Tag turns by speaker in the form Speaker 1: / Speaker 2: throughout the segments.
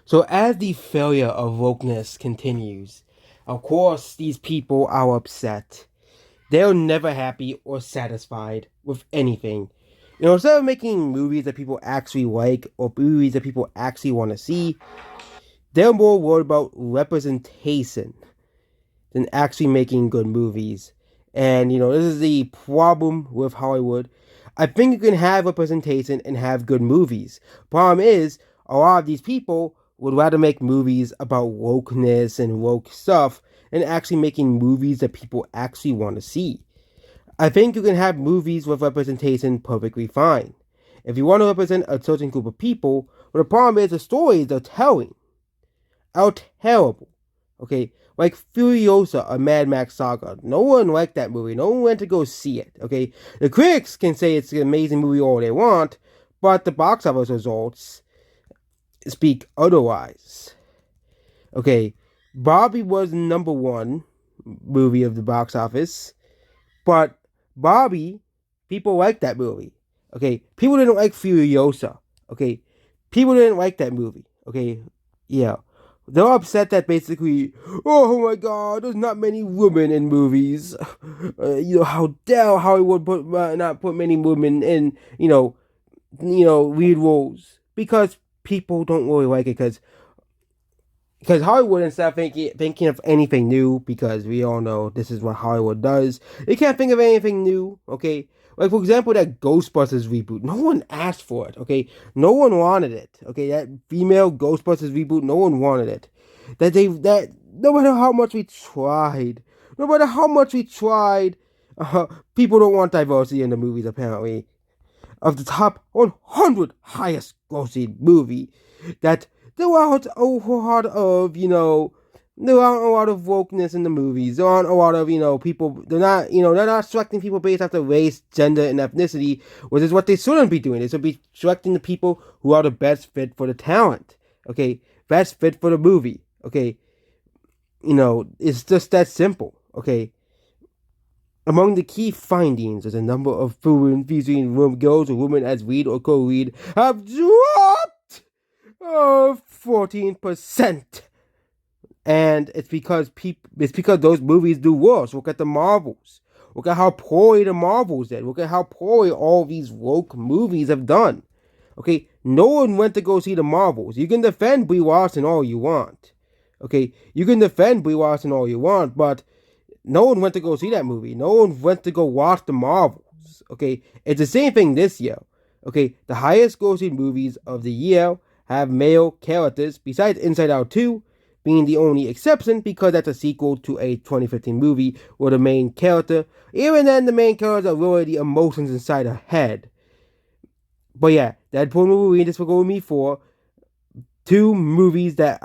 Speaker 1: So as the failure of wokeness continues, of course these people are upset. They're never happy or satisfied with anything. Instead of making movies that people actually like or movies that people actually want to see, they're more worried about representation than actually making good movies. And this is the problem with Hollywood. I think you can have representation and have good movies. Problem is, a lot of these people would rather make movies about wokeness and woke stuff than actually making movies that people actually want to see. I think you can have movies with representation perfectly fine. If you want to represent a certain group of people, well, the problem is the stories they're telling are terrible. Okay, like Furiosa, a Mad Max saga. No one liked that movie. No one went to go see it. Okay, the critics can say it's an amazing movie all they want, but the box office results speak otherwise. Okay, Barbie was number one movie of the box office, but Barbie, people liked that movie. Okay, people didn't like Furiosa. Okay, people didn't like that movie. Okay, yeah. They're upset that basically, oh my god, there's not many women in movies. How dare Hollywood not put many women in, lead roles because people don't really like it because Hollywood instead of thinking of anything new, because we all know this is what Hollywood does, they can't think of anything new, okay? Like, for example, that Ghostbusters reboot. No one asked for it, okay? No one wanted it, okay? That female Ghostbusters reboot, no one wanted it. No matter how much we tried, no matter how much we tried, people don't want diversity in the movies, apparently. Of the top 100 highest grossing movie, that there aren't a whole lot of, there aren't a lot of wokeness in the movies. There aren't a lot of, people, they're not selecting people based off the race, gender, and ethnicity, which is what they shouldn't be doing. They should be selecting the people who are the best fit for the talent, okay? Best fit for the movie, okay? It's just that simple, okay? Among the key findings is a number of women featuring girls or women as lead or co-lead have dropped 14%. And it's because those movies do worse. Look at the Marvels. Look at how poorly the Marvels did. Look at how poorly all these woke movies have done. Okay, no one went to go see the Marvels. You can defend Brie Larson all you want. Okay, you can defend Brie Larson all you want, but no one went to go see that movie. No one went to go watch the Marvels. Okay, it's the same thing this year. Okay, the highest grossing movies of the year have male characters, besides Inside Out 2 being the only exception because that's a sequel to a 2015 movie where the main character, even then, the main characters are really the emotions inside her head. But yeah, Deadpool movie and Despicable Me 4, two movies that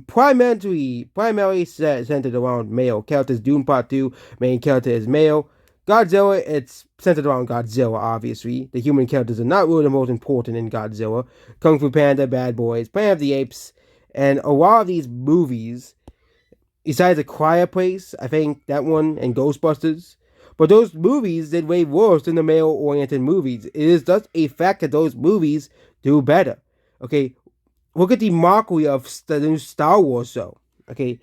Speaker 1: primarily centered around male characters. Dune Part 2, main character is male. Godzilla, it's centered around Godzilla, obviously. The human characters are not really the most important in Godzilla. Kung Fu Panda, Bad Boys, Planet of the Apes, and a lot of these movies, besides A Quiet Place, I think that one, and Ghostbusters, but those movies did way worse than the male-oriented movies. It is just a fact that those movies do better. Okay, look at the mockery of the new Star Wars show. Okay,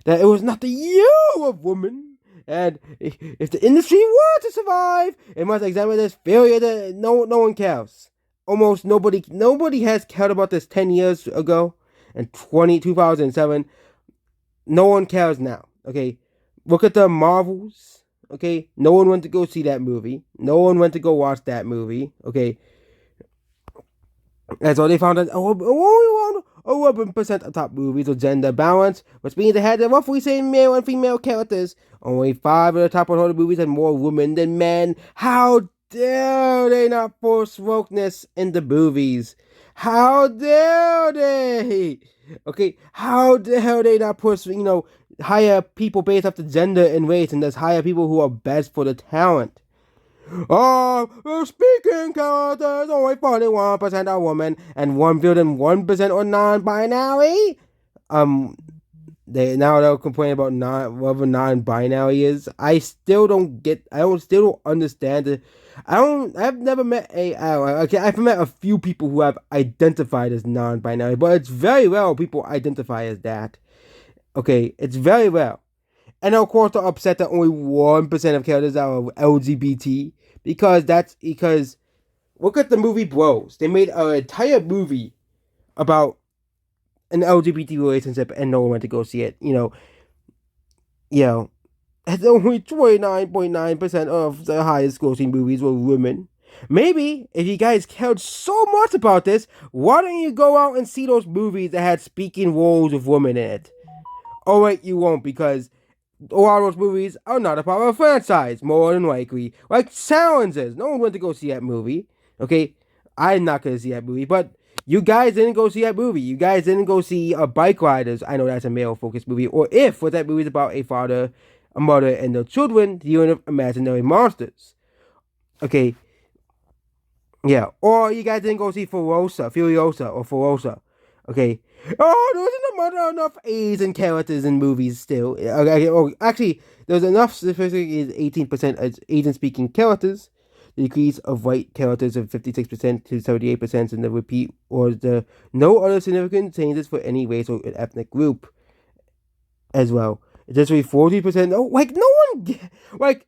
Speaker 1: that it was not the year of woman, and if the industry wants to survive, it must examine this failure. That no one cares. Almost nobody has cared about this 10 years ago, and 2007. No one cares now. Okay, look at the Marvels. Okay, no one went to go see that movie. No one went to go watch that movie. Okay, and so they found that 11% of top movies with gender balance, which means they had the roughly same male and female characters. Only 5 of the top 100 movies had more women than men. How dare they not force wokeness in the movies? How dare they? Okay, how dare they not push, hire people based off the gender and race, and thus hire people who are best for the talent? Speaking characters, only 41% are women and 1% are non-binary. They'll complain about whether non-binary is. I still don't understand I've never met okay, I've met a few people who have identified as non-binary, but it's very rare people identify as that. Okay, it's very rare. And of course, they're upset that only 1% of characters are LGBT because look at the movie Bros. They made an entire movie about an LGBT relationship and no one went to go see it. You know, and only 29.9% of the highest grossing movies were women. Maybe if you guys cared so much about this, why don't you go out and see those movies that had speaking roles of women in it? Oh wait, you won't because a lot of those movies are not a part of a franchise, more than likely. Like Challenges. No one went to go see that movie. Okay? I'm not going to see that movie, but you guys didn't go see that movie. You guys didn't go see Bike Riders. I know that's a male-focused movie. Or If, what that movie is about a father, a mother, and their children dealing with imaginary monsters. Okay? Yeah. Or you guys didn't go see Furiosa, or Furiosa. Okay? Oh, there wasn't enough Asian characters in movies still. Okay, oh, actually, there's enough, specifically is 18% as Asian-speaking characters. The decrease of white characters of 56% to 78% in the repeat or the no other significant changes for any race or ethnic group as well. It's just 40%. No, like, no one, like,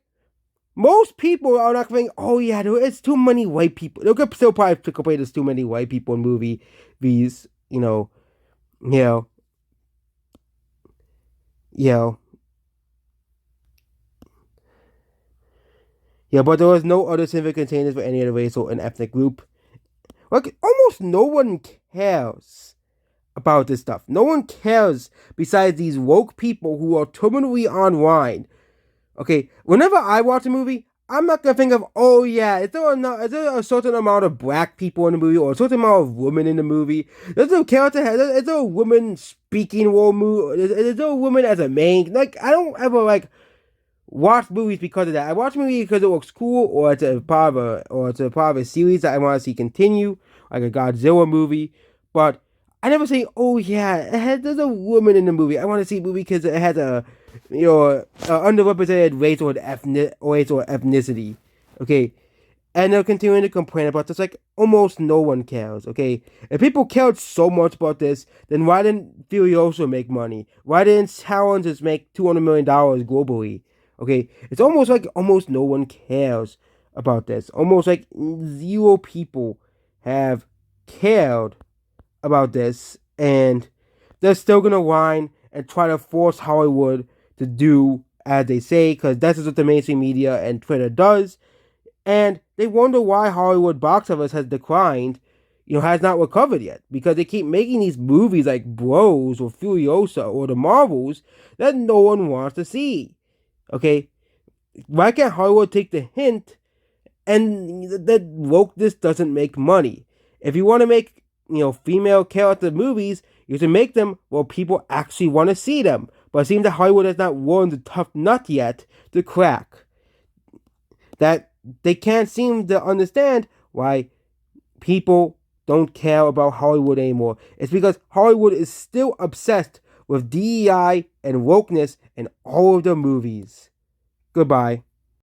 Speaker 1: most people are not going, oh yeah, it's too many white people. They'll still probably complain there's too many white people in movies, you know. Yeah, yeah, yeah, but there was no other significant changes for any other race or an ethnic group. Like, almost no one cares about this stuff. No one cares besides these woke people who are terminally online. Okay, whenever I watch a movie, I'm not gonna think of, oh yeah, is there a certain amount of black people in the movie or a certain amount of women in the movie? Is there a woman speaking role movie? Is there a woman as a main? Like, I don't ever like watch movies because of that. I watch movies because it looks cool, or it's a part of a series that I want to see continue, like a Godzilla movie. But I never say, oh yeah, there's a woman in the movie. I want to see a movie because it has a underrepresented race or ethnicity. Okay. And they're continuing to complain about this like almost no one cares, okay? If people cared so much about this, then why didn't Furiosa make money? Why didn't Challenges make $200 million globally? Okay, it's almost like almost no one cares about this. Almost like zero people have cared about this, and they're still gonna whine and try to force Hollywood to do as they say, because that's what the mainstream media and Twitter does. And they wonder why Hollywood box office has declined, has not recovered yet. Because they keep making these movies like Bros or Furiosa or the Marvels that no one wants to see. Okay? Why can't Hollywood take the hint and that wokeness doesn't make money? If you want to make, female character movies, you should make them where people actually want to see them. But it seems that Hollywood has not worn the tough nut yet to crack. That they can't seem to understand why people don't care about Hollywood anymore. It's because Hollywood is still obsessed with DEI and wokeness in all of their movies. Goodbye.